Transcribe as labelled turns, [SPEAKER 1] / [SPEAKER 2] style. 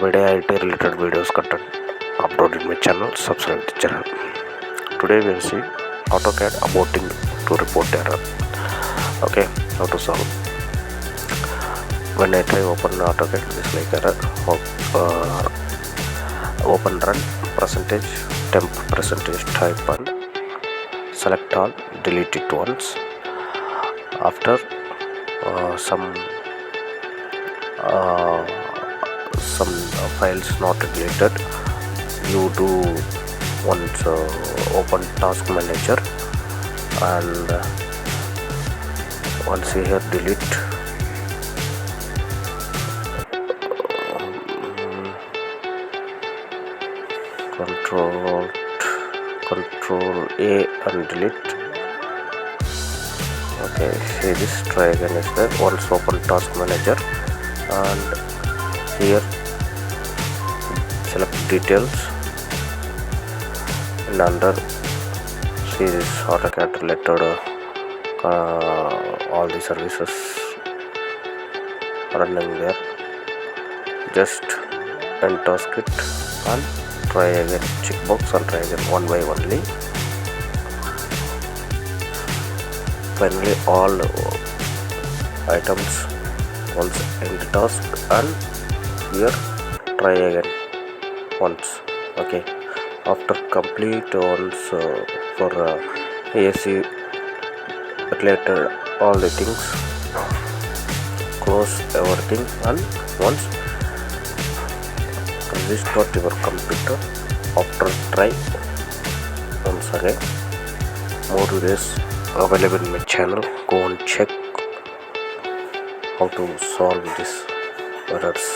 [SPEAKER 1] by day IT related videos content uploaded in my channel. Subscribe the channel. Today we will see AutoCAD aborting to report error. Okay, how to solve. When I try open AutoCAD, this like error. Open run percentage temp percentage type and select all, delete it once. After some files not deleted, you do once open task manager and once here delete control A and delete. Okay, see this, try again is there. Once open task manager and here select details and under see this AutoCAD related all the services running there. Just task it and try again, checkbox and try again one by only. Finally all items once end task and here try again once. Okay, after complete once for AC related all the things, close everything and once restart your computer. After try once again. More videos available in my channel. Go and check how to solve these errors.